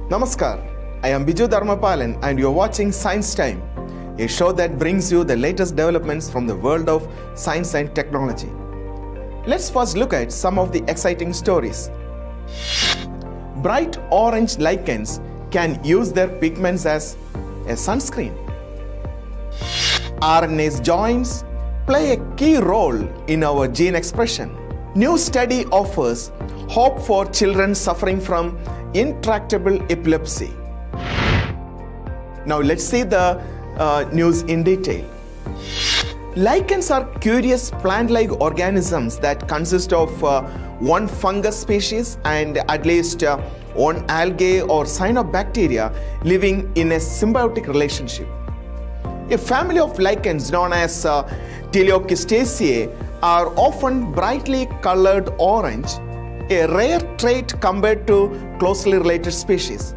Namaskar, I am Biju Dharmapalan and you are watching Science Time, a show that brings you the latest developments from the world of science and technology. Let's first look at some of the exciting stories. Bright orange lichens can use their pigments as a sunscreen. RNase joins play a key role in our gene expression. New study offers hope for children suffering from intractable epilepsy. Now let's see the news in detail. Lichens are curious plant-like organisms that consist of one fungus species and at least one algae or cyanobacteria living in a symbiotic relationship. A family of lichens known as Teleochistaceae are often brightly colored orange, a rare trait compared to closely related species.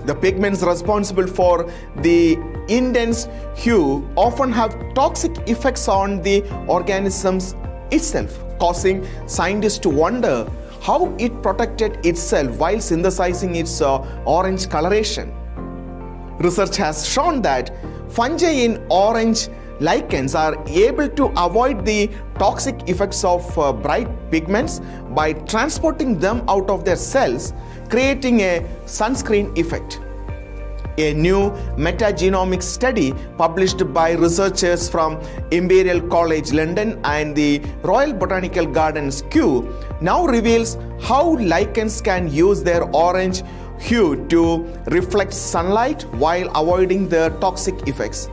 The pigments responsible for the intense hue often have toxic effects on the organisms itself, causing scientists to wonder how it protected itself while synthesizing its orange coloration. Research has shown that fungi in orange lichens are able to avoid the toxic effects of bright pigments by transporting them out of their cells, creating a sunscreen effect. A new metagenomic study published by researchers from Imperial College London and the Royal Botanical Gardens Kew now reveals how lichens can use their orange hue to reflect sunlight while avoiding the toxic effects.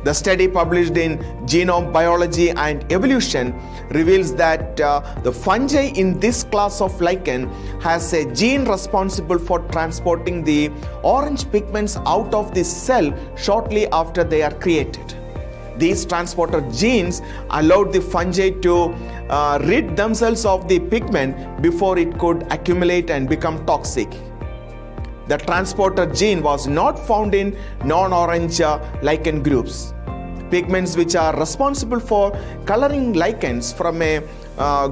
The study published in Genome Biology and Evolution reveals that the fungi in this class of lichen has a gene responsible for transporting the orange pigments out of the cell shortly after they are created. These transporter genes allowed the fungi to rid themselves of the pigment before it could accumulate and become toxic. The transporter gene was not found in non-orange lichen groups. Pigments which are responsible for coloring lichens from a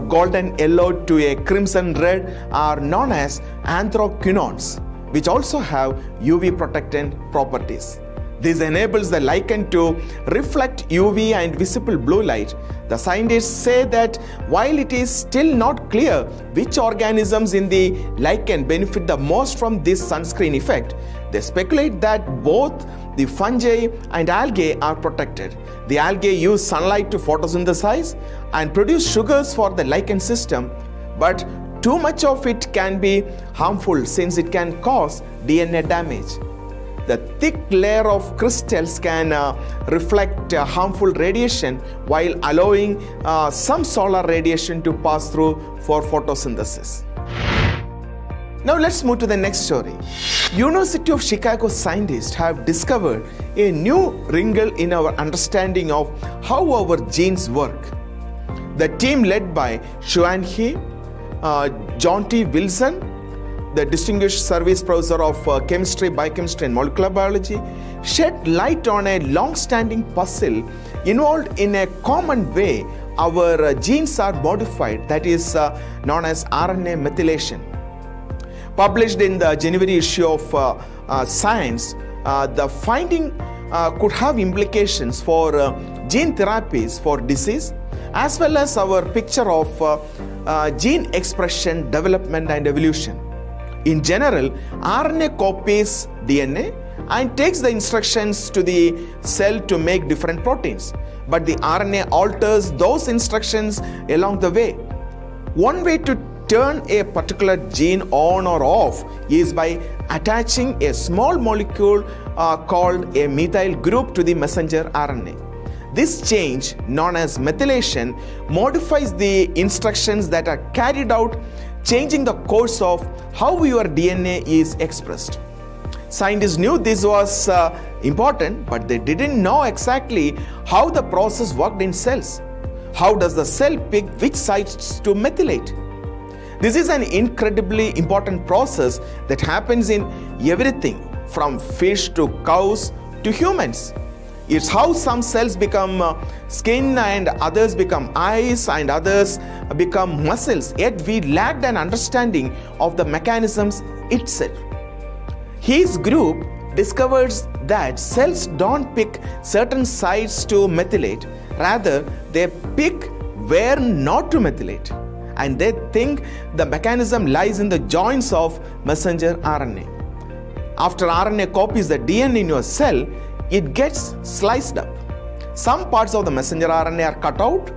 golden yellow to a crimson red are known as anthraquinones, which also have UV protectant properties. This enables the lichen to reflect UV and visible blue light. The scientists say that while it is still not clear which organisms in the lichen benefit the most from this sunscreen effect, they speculate that both the fungi and algae are protected. The algae use sunlight to photosynthesize and produce sugars for the lichen system, but too much of it can be harmful since it can cause DNA damage. The thick layer of crystals can reflect harmful radiation while allowing some solar radiation to pass through for photosynthesis. Now let's move to the next story. University of Chicago scientists have discovered a new wrinkle in our understanding of how our genes work. The team led by Xuan He, John T. Wilson, the Distinguished Service Professor of Chemistry, Biochemistry and Molecular Biology, shed light on a long-standing puzzle involved in a common way our genes are modified, that is known as RNA methylation. Published in the January issue of Science, the finding could have implications for gene therapies for disease, as well as our picture of gene expression, development and evolution. In general, RNA copies DNA and takes the instructions to the cell to make different proteins, but the RNA alters those instructions along the way. One way to turn a particular gene on or off is by attaching a small molecule called a methyl group to the messenger RNA. This change, known as methylation, modifies the instructions that are carried out, changing the course of how your DNA is expressed. Scientists knew this was important, but they didn't know exactly how the process worked in cells. How does the cell pick which sites to methylate? This is an incredibly important process that happens in everything from fish to cows to humans. It's how some cells become skin and others become eyes and others become muscles, yet we lacked an understanding of the mechanisms itself. His group discovers that cells don't pick certain sites to methylate, rather they pick where not to methylate, and they think the mechanism lies in the joins of messenger RNA. After RNA copies the DNA in your cell, it gets sliced up. Some parts of the messenger RNA are cut out,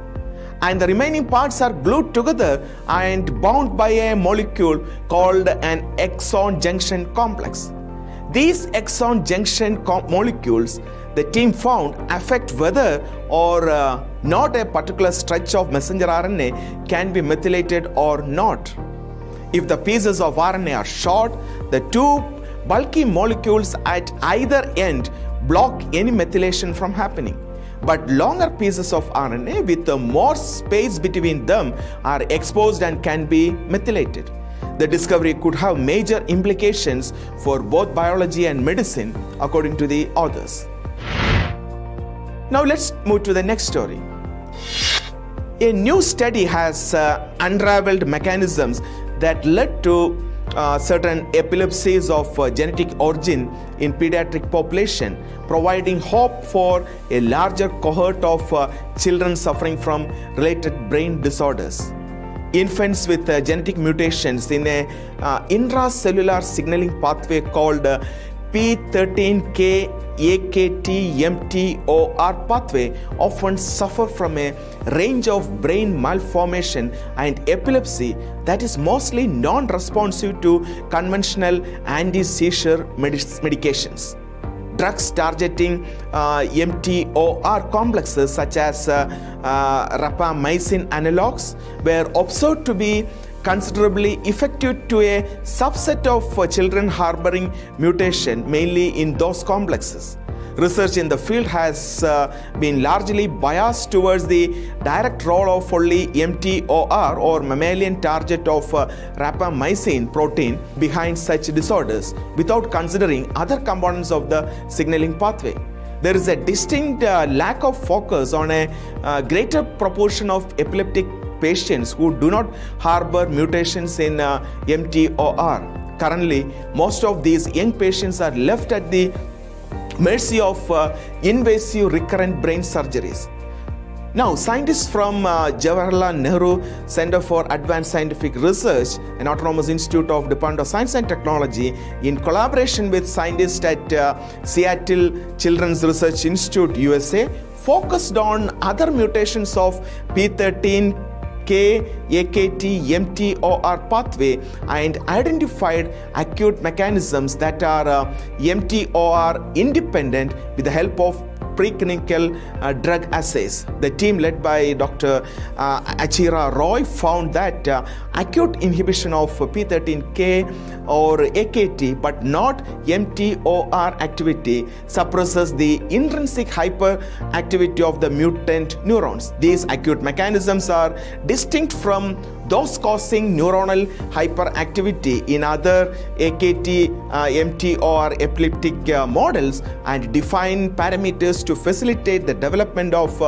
and the remaining parts are glued together and bound by a molecule called an exon junction complex. These exon junction molecules, the team found, affect whether or not a particular stretch of messenger RNA can be methylated or not. If the pieces of RNA are short, the two bulky molecules at either end block any methylation from happening. But longer pieces of RNA with more space between them are exposed and can be methylated. The discovery could have major implications for both biology and medicine, according to the authors. Now let's move to the next story. A new study has unraveled mechanisms that led to certain epilepsies of genetic origin in pediatric population, providing hope for a larger cohort of children suffering from related brain disorders. Infants with genetic mutations in a intracellular signaling pathway called P13K AKT-mTOR pathway often suffer from a range of brain malformation and epilepsy that is mostly non-responsive to conventional anti-seizure medications. Drugs targeting mTOR complexes such as rapamycin analogs were observed to be considerably effective to a subset of children harboring mutation, mainly in those complexes. Research in the field has been largely biased towards the direct role of only mTOR or mammalian target of rapamycin protein behind such disorders, without considering other components of the signaling pathway. There is a distinct lack of focus on a greater proportion of epileptic patients who do not harbor mutations in mTOR. Currently, most of these young patients are left at the mercy of invasive recurrent brain surgeries. Now, scientists from Jawaharlal Nehru Center for Advanced Scientific Research, an autonomous institute of Department of Science and Technology, in collaboration with scientists at Seattle Children's Research Institute, USA, focused on other mutations of P13K AKT-mTOR pathway and identified acute mechanisms that are mTOR independent with the help of preclinical drug assays. The team led by Dr. Achira Roy found that acute inhibition of P13K or AKT but not mTOR activity suppresses the intrinsic hyperactivity of the mutant neurons. These acute mechanisms are distinct from those causing neuronal hyperactivity in other AKT-mTOR epileptic models and define parameters to facilitate the development of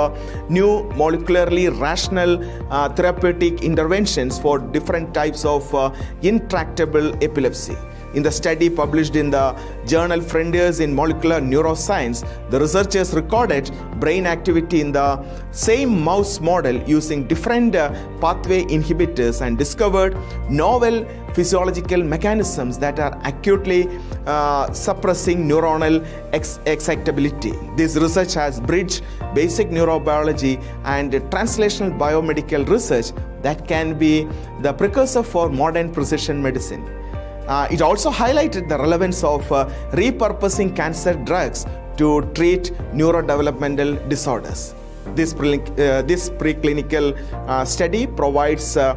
new molecularly rational therapeutic interventions for different types of intractable epilepsy. In the study published in the journal Frontiers in Molecular Neuroscience, the researchers recorded brain activity in the same mouse model using different pathway inhibitors and discovered novel physiological mechanisms that are acutely suppressing neuronal excitability. This research has bridged basic neurobiology and translational biomedical research that can be the precursor for modern precision medicine. It also highlighted the relevance of repurposing cancer drugs to treat neurodevelopmental disorders. This preclinical study provides a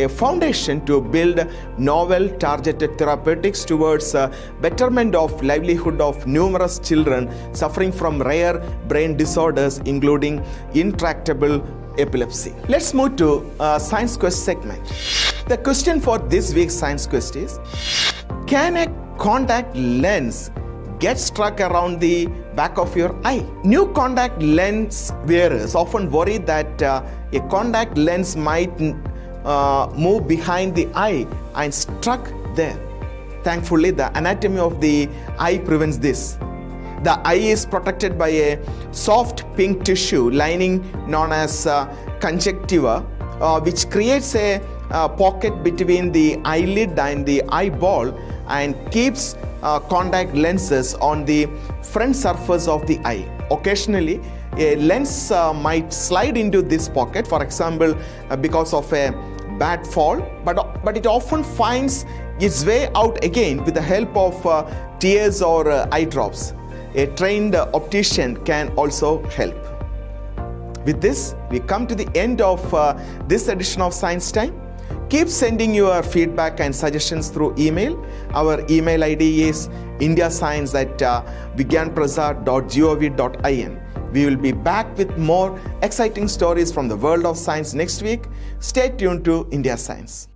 foundation to build novel targeted therapeutics towards betterment of livelihood of numerous children suffering from rare brain disorders, including intractable epilepsy. Let's move to Science Quest segment. The question for this week's Science Quest is: can a contact lens get stuck around the back of your eye? New contact lens wearers often worry that a contact lens might move behind the eye and stuck there. thankfully, the anatomy of the eye prevents this. The eye is protected by a soft pink tissue lining known as conjunctiva, which creates a pocket between the eyelid and the eyeball and keeps contact lenses on the front surface of the eye. Occasionally, a lens might slide into this pocket, for example, because of a bad fall, but it often finds its way out again with the help of tears or eye drops. A trained optician can also help. With this, we come to the end of this edition of Science Time. Keep sending your feedback and suggestions through email. Our email ID is indiascience@vigyanprasad.gov.in. We will be back with more exciting stories from the world of science next week. Stay tuned to India Science.